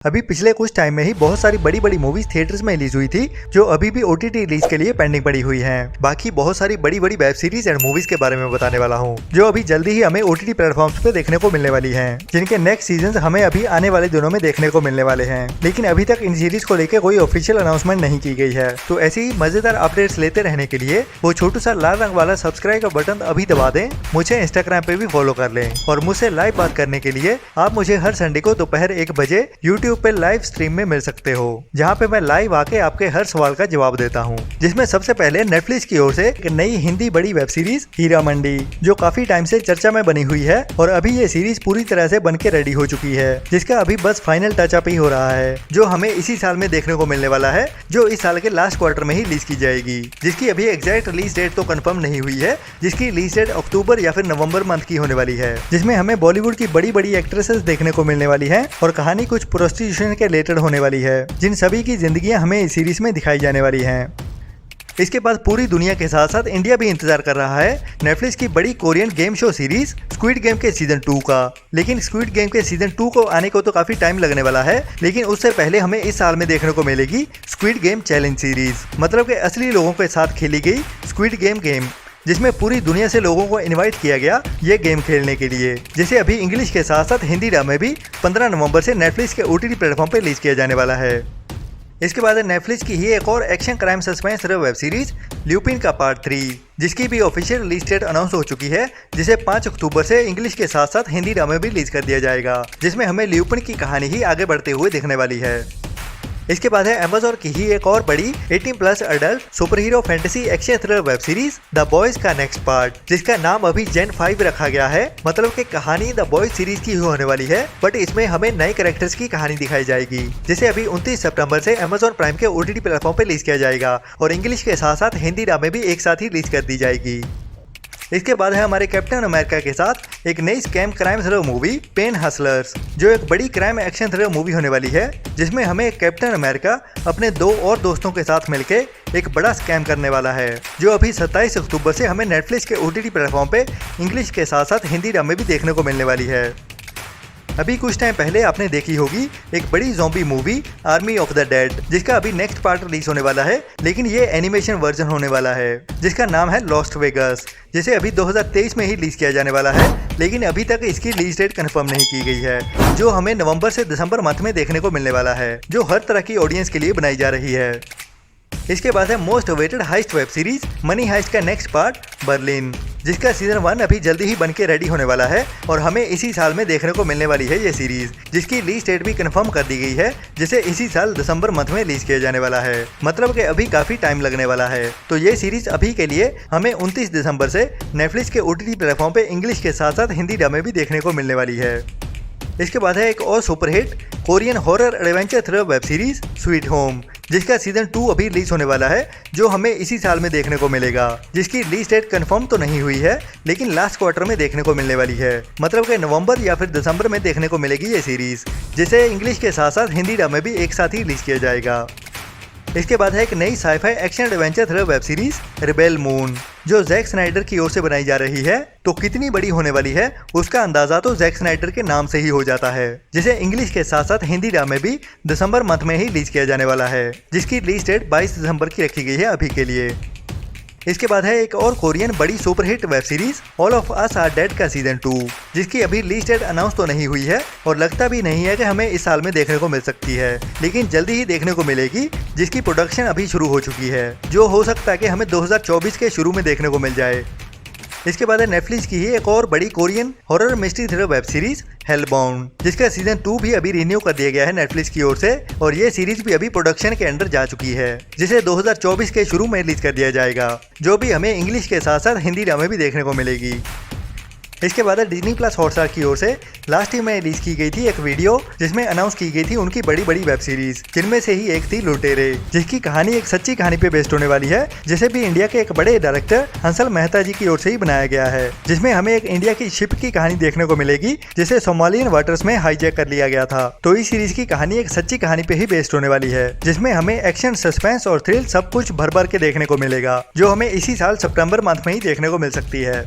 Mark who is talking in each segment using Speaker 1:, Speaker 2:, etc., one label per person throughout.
Speaker 1: अभी पिछले कुछ टाइम में ही बहुत सारी बड़ी बड़ी मूवीज थिएटर्स में रिलीज हुई थी जो अभी भी ओटीटी रिलीज के लिए पेंडिंग पड़ी हुई हैं। बाकी बहुत सारी बड़ी बड़ी वेब सीरीज एंड मूवीज के बारे में बताने वाला हूं जो अभी जल्दी ही हमें ओटीटी प्लेटफॉर्म्स पे देखने को मिलने वाली हैं, जिनके नेक्स्ट सीजन हमें अभी आने वाले दिनों में देखने को मिलने वाले हैं। लेकिन अभी तक इन सीरीज को लेकर कोई ऑफिशियल अनाउंसमेंट नहीं की गई है। तो ऐसी ही मजेदार अपडेट्स लेते रहने के लिए वो छोटू सा लाल रंग वाला सब्सक्राइब का बटन अभी दबा दें। मुझे इंस्टाग्राम पे भी फॉलो कर लें और मुझसे लाइव बात करने के लिए आप मुझे हर संडे को दोपहर 1 बजे यूट्यूब पे लाइव स्ट्रीम में मिल सकते हो, जहां पे मैं लाइव आके आपके हर सवाल का जवाब देता हूं। जिसमें सबसे पहले नेटफ्लिक्स की ओर से एक नई हिंदी बड़ी वेब सीरीज हीरा मंडी, जो काफी टाइम से चर्चा में बनी हुई है और अभी ये सीरीज पूरी तरह से बन के रेडी हो चुकी है, जिसका अभी बस फाइनल टचअप ही हो रहा है, जो हमें इसी साल में देखने को मिलने वाला है, जो इस साल के लास्ट क्वार्टर में ही रिलीज की जाएगी। जिसकी अभी एग्जैक्ट रिलीज डेट तो कंफर्म नहीं हुई है, जिसकी रिलीज डेट अक्टूबर या फिर नवंबर मंथ की होने वाली है। जिसमें हमें बॉलीवुड की बड़ी बड़ी एक्ट्रेसेस देखने को मिलने वाली है और कहानी कुछ प्रोस्टिट्यूशन के रिलेटेड होने वाली है, जिन सभी की जिंदगियां हमें इस सीरीज में दिखाई जाने वाली हैं। इसके बाद पूरी दुनिया के साथ साथ इंडिया भी इंतजार कर रहा है नेटफ्लिक्स की बड़ी Korean game show series squid game के सीजन 2 का। लेकिन स्क्विड गेम के सीजन 2 को आने को तो काफी टाइम लगने वाला है, लेकिन उससे पहले हमें इस साल में देखने को मिलेगी स्क्विड गेम चैलेंज सीरीज, मतलब कि असली लोगों के साथ खेली गई स्क्विड गेम, जिसमें पूरी दुनिया से लोगों को इनवाइट किया गया ये गेम खेलने के लिए, जिसे अभी इंग्लिश के साथ साथ हिंदी डब में भी 15 नवंबर से नेटफ्लिक्स के ओटीटी प्लेटफॉर्म पर रिलीज किया जाने वाला है। इसके बाद नेटफ्लिक्स की ही एक और action crime suspense web series lupin का पार्ट 3, जिसकी भी ऑफिशियल रिलीज डेट अनाउंस हो चुकी है, जिसे 5 अक्टूबर से इंग्लिश के साथ साथ हिंदी डब में भी रिलीज कर दिया जाएगा, जिसमें हमें ल्यूपिन की कहानी ही आगे बढ़ते हुए दिखने वाली है। इसके बाद है अमेज़न की ही एक और बड़ी 18+ adult super hero fantasy action thriller web series the boys का नेक्स्ट पार्ट, जिसका नाम अभी जेन 5 रखा गया है। मतलब कि कहानी द बॉयज सीरीज की होने वाली है, बट इसमें हमें नए कैरेक्टर्स की कहानी दिखाई जाएगी, जिसे अभी 29 सितंबर से अमेज़न प्राइम के ओटीटी प्लेटफॉर्म पे रिलीज किया जाएगा और इंग्लिश के साथ साथ हिंदी डब में भी एक साथ ही रिलीज कर दी जाएगी। इसके बाद है हमारे कैप्टन अमेरिका के साथ एक नई scam crime thriller movie pain hustlers, जो एक बड़ी क्राइम एक्शन थ्रिलर मूवी होने वाली है, जिसमें हमें कैप्टन अमेरिका अपने 2 और दोस्तों के साथ मिलके एक बड़ा स्कैम करने वाला है, जो अभी 27 अक्टूबर से हमें नेटफ्लिक्स के ओटीटी प्लेटफॉर्म पे इंग्लिश के साथ साथ हिंदी डब में भी देखने को मिलने वाली है। अभी कुछ टाइम पहले आपने देखी होगी एक बड़ी zombie movie army of the dead, जिसका अभी नेक्स्ट पार्ट रिलीज होने वाला है, लेकिन ये एनिमेशन वर्जन होने वाला है, जिसका नाम है लॉस्ट वेगस, जिसे अभी 2023 में ही रिलीज किया जाने वाला है, लेकिन अभी तक इसकी रिलीज डेट कंफर्म नहीं की गई है, जो हमें नवंबर से दिसंबर मंथ में देखने को मिलने वाला है, जो हर तरह की ऑडियंस के लिए बनाई जा रही है। इसके बाद है most awaited heist web series money heist का नेक्स्ट पार्ट बर्लिन, जिसका सीजन 1 अभी जल्दी ही बन के रेडी होने वाला है और हमें इसी साल में देखने को मिलने वाली है ये सीरीज, जिसकी रिलीज डेट भी कंफर्म कर दी गई है, जिसे इसी साल दिसंबर मंथ में रिलीज किया जाने वाला है। मतलब कि अभी काफी टाइम लगने वाला है। तो ये सीरीज अभी के लिए हमें 29 दिसंबर से नेटफ्लिक्स के ओटीटी प्लेटफॉर्म पे इंग्लिश के साथ साथ हिंदी डब में भी देखने को मिलने वाली है। इसके बाद है एक और superhit Korean horror adventure thriller web series sweet home, जिसका सीजन 2 अभी रिलीज होने वाला है, जो हमें इसी साल में देखने को मिलेगा, जिसकी रिलीज डेट कंफर्म तो नहीं हुई है, लेकिन लास्ट क्वार्टर में देखने को मिलने वाली है। मतलब कि नवंबर या फिर दिसंबर में देखने को मिलेगी ये सीरीज, जिसे इंग्लिश के साथ साथ हिंदी डब में भी एक साथ ही रिलीज किया जाएगा। इसके बाद है एक नई sci fi action adventure thriller web series rebel moon, जो जैक स्नाइडर की ओर से बनाई जा रही है। तो कितनी बड़ी होने वाली है उसका अंदाजा तो जैक स्नाइडर के नाम से ही हो जाता है, जिसे इंग्लिश के साथ साथ हिंदी डब में भी दिसंबर मंथ में ही रिलीज किया जाने वाला है, जिसकी रिलीज डेट 22 दिसंबर की रखी गई है अभी के लिए। इसके बाद है एक और कोरियन बड़ी superhit web series all of us are dead का सीजन 2, जिसकी अभी रिलीज डेट अनाउंस तो नहीं हुई है और लगता भी नहीं है कि हमें इस साल में देखने को मिल सकती है, लेकिन जल्दी ही देखने को मिलेगी, जिसकी प्रोडक्शन अभी शुरू हो चुकी है, जो हो सकता है कि हमें 2024 के शुरू में देखने को मिल जाए। इसके बाद है नेटफ्लिक्स की ही एक और बड़ी Korean horror mystery thriller web series Hellbound, जिसका सीजन 2 भी अभी रिन्यू कर दिया गया है नेटफ्लिक्स की ओर से, और ये सीरीज भी अभी प्रोडक्शन के अंडर जा चुकी है, जिसे 2024 के शुरू में रिलीज कर दिया जाएगा, जो भी हमें इंग्लिश के साथ साथ हिंदी डब में भी देखने को मिलेगी। इसके बाद डिज्नी प्लस हॉटस्टार की ओर से लास्ट ही में रिलीज की गई थी एक वीडियो, जिसमें अनाउंस की गई थी उनकी बड़ी बड़ी वेब सीरीज, जिनमें से ही एक थी लुटेरे, जिसकी कहानी एक सच्ची कहानी पे बेस्ड होने वाली है, जिसे भी इंडिया के एक बड़े डायरेक्टर हंसल मेहता जी की ओर से ही बनाया गया है, जिसमें हमें एक इंडिया की शिप की कहानी देखने को मिलेगी, जिसे सोमालियन वाटर्स में हाईजैक कर लिया गया था। तो इस सीरीज की कहानी एक सच्ची कहानी पे ही बेस्ड होने वाली है, जिसमें हमें एक्शन, सस्पेंस और थ्रिल सब कुछ भर भर के देखने को मिलेगा, जो हमें इसी साल सितंबर मंथ में ही देखने को मिल सकती है।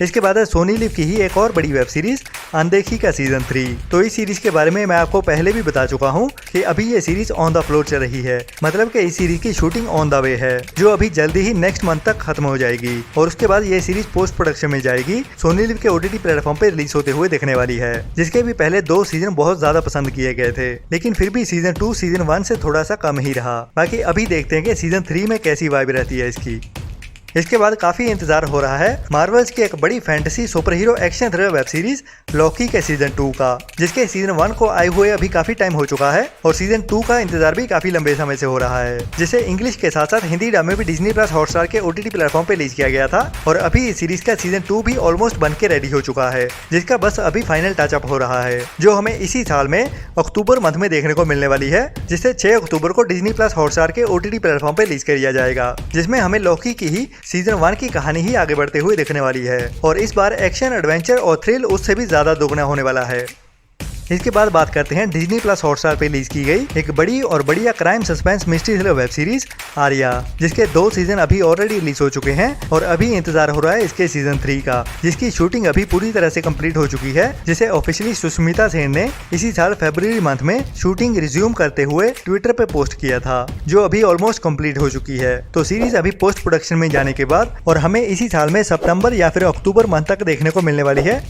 Speaker 1: इसके बाद है सोनी लिव की ही एक और बड़ी वेब सीरीज अनदेखी का सीजन 3। तो इस सीरीज के बारे में मैं आपको पहले भी बता चुका हूँ कि अभी ये सीरीज ऑन द फ्लोर चल रही है, मतलब कि इस सीरीज की शूटिंग ऑन द वे है, जो अभी जल्दी ही नेक्स्ट मंथ तक खत्म हो जाएगी और उसके बाद ये सीरीज पोस्ट प्रोडक्शन में जाएगी, सोनी लिव के OTT प्लेटफॉर्म पे रिलीज होते हुए देखने वाली है, जिसके भी पहले 2 सीजन बहुत ज्यादा पसंद किए गए थे, लेकिन फिर भी सीजन 2 सीजन 1 से थोड़ा सा कम ही रहा। बाकी अभी देखते हैं कि सीजन 3 में कैसी वाइब रहती है इसकी। इसके बाद काफी इंतजार हो रहा है मार्वल्स की एक बड़ी fantasy super hero action thriller web series Loki के सीजन 2 का, जिसके सीजन 1 को आए हुए अभी काफी टाइम हो चुका है और सीजन 2 का इंतजार भी काफी लंबे समय से हो रहा है, जिसे इंग्लिश के साथ साथ हिंदी डब में भी डिज्नी प्लस हॉटस्टार के OTT प्लेटफॉर्म पे रिलीज किया गया था और अभी इस सीरीज का सीजन 2 भी ऑलमोस्ट बन के रेडी हो चुका है, जिसका बस अभी फाइनल टचअप हो रहा है, जो हमें इसी साल में अक्टूबर मंथ में देखने को मिलने वाली है, जिसे 6 अक्टूबर को डिज्नी प्लस हॉटस्टार के OTT प्लेटफॉर्म पे रिलीज किया जाएगा, जिसमें हमें लॉकी की ही सीजन 1 की कहानी ही आगे बढ़ते हुए दिखने वाली है और इस बार एक्शन एडवेंचर और थ्रिल उससे भी ज्यादा दोगुना होने वाला है। इसके बाद बात करते हैं डिज्नी प्लस हॉटस्टार पे रिलीज की गई एक बड़ी और बढ़िया crime suspense mystery thriller web series Arya, जिसके 2 सीजन अभी ऑलरेडी रिलीज हो चुके हैं और अभी इंतजार हो रहा है इसके सीजन 3 का, जिसकी शूटिंग अभी पूरी तरह से कंप्लीट हो चुकी है, जिसे ऑफिशियली सुष्मिता सेन ने इसी साल फरवरी मंथ में शूटिंग रिज्यूम करते हुए ट्विटर पे पोस्ट किया था, जो अभी ऑलमोस्ट कंप्लीट हो चुकी है। तो सीरीज अभी पोस्ट प्रोडक्शन में जाने के बाद और हमें इसी साल में सितंबर या फिर अक्टूबर मंथ तक देखने को मिलने वाली है।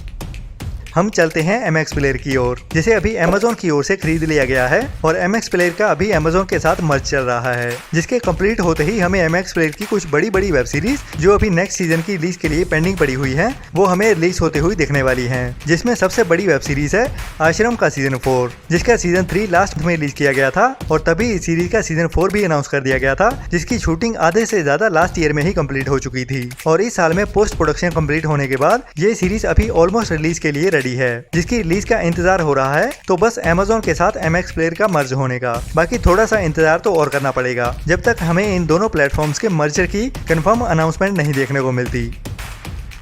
Speaker 1: हम चलते हैं MX प्लेयर की ओर, जिसे अभी Amazon की ओर से खरीद लिया गया है और MX प्लेयर का अभी Amazon के साथ मर्ज चल रहा है, जिसके कंप्लीट होते ही हमें MX प्लेयर की कुछ बड़ी बड़ी वेब सीरीज जो अभी नेक्स्ट सीजन की रिलीज के लिए पेंडिंग पड़ी हुई है, वो हमें रिलीज होते हुए दिखने वाली है, जिसमें सबसे बड़ी वेब सीरीज है आश्रम का सीजन 4, जिसका सीजन 3 लास्ट में रिलीज किया गया था और तभी इस सीरीज का सीजन 4 भी अनाउंस कर दिया गया था, जिसकी शूटिंग आधे से ज्यादा लास्ट ईयर में ही कंप्लीट हो चुकी थी और इस साल में पोस्ट प्रोडक्शन कंप्लीट होने के बाद ये सीरीज अभी ऑलमोस्ट रिलीज के लिए रेडी है, जिसकी रिलीज का इंतजार हो रहा है। तो बस Amazon के साथ MX प्लेयर का मर्ज होने का, बाकी थोड़ा सा इंतजार तो और करना पड़ेगा जब तक हमें इन दोनों प्लेटफॉर्म्स के मर्जर की कंफर्म अनाउंसमेंट नहीं देखने को मिलती।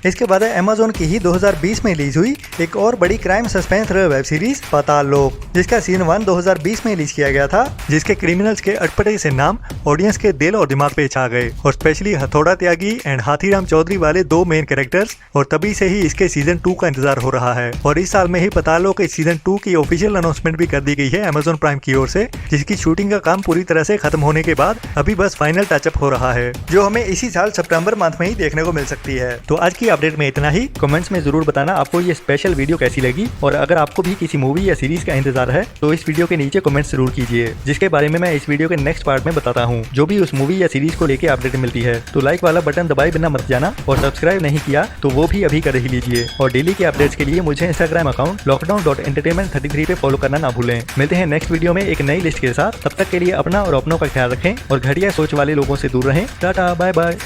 Speaker 1: इसके बाद है Amazon की ही 2020 में रिलीज हुई एक और बड़ी crime suspense thriller web series Paatal Lok, जिसका सीजन 1 2020 में रिलीज किया गया था, जिसके क्रिमिनल्स के अटपटे से नाम ऑडियंस के दिल और दिमाग पे छा गए और स्पेशली हथौड़ा त्यागी एंड हाथीराम चौधरी वाले 2 मेन कैरेक्टर्स, और तभी से ही इसके सीजन 2 का इंतजार हो रहा है और इस साल में ही पाताल लोक के सीजन 2 की ऑफिशियल अनाउंसमेंट भी कर दी गई है Amazon प्राइम की ओर से, जिसकी शूटिंग का काम पूरी तरह से खत्म होने के बाद अभी बस फाइनल टचअप हो रहा है, जो हमें इसी साल सितंबर मंथ में ही देखने को मिल सकती है। तो आज की अपडेट में इतना ही। कमेंट्स में जरूर बताना आपको ये स्पेशल वीडियो कैसी लगी और अगर आपको भी किसी मूवी या सीरीज का इंतजार है तो इस वीडियो के नीचे कमेंट्स जरूर कीजिए, जिसके बारे में मैं इस वीडियो के नेक्स्ट पार्ट में बताता हूँ, जो भी उस मूवी या सीरीज को लेके अपडेट मिलती है। तो लाइक वाला बटन दबाए बिना मत जाना और सब्सक्राइब नहीं किया तो वो भी अभी कर ही लीजिए और डेली के अपडेट्स के लिए मुझे इंस्टाग्राम अकाउंट lockdown.entertainment33 पे फॉलो करना ना भूलें। मिलते हैं नेक्स्ट वीडियो में एक नई लिस्ट के साथ, तब तक के लिए अपना और अपनों का ख्याल रखें और घटिया सोच वाले लोगों से दूर रहें। Tata bye bye.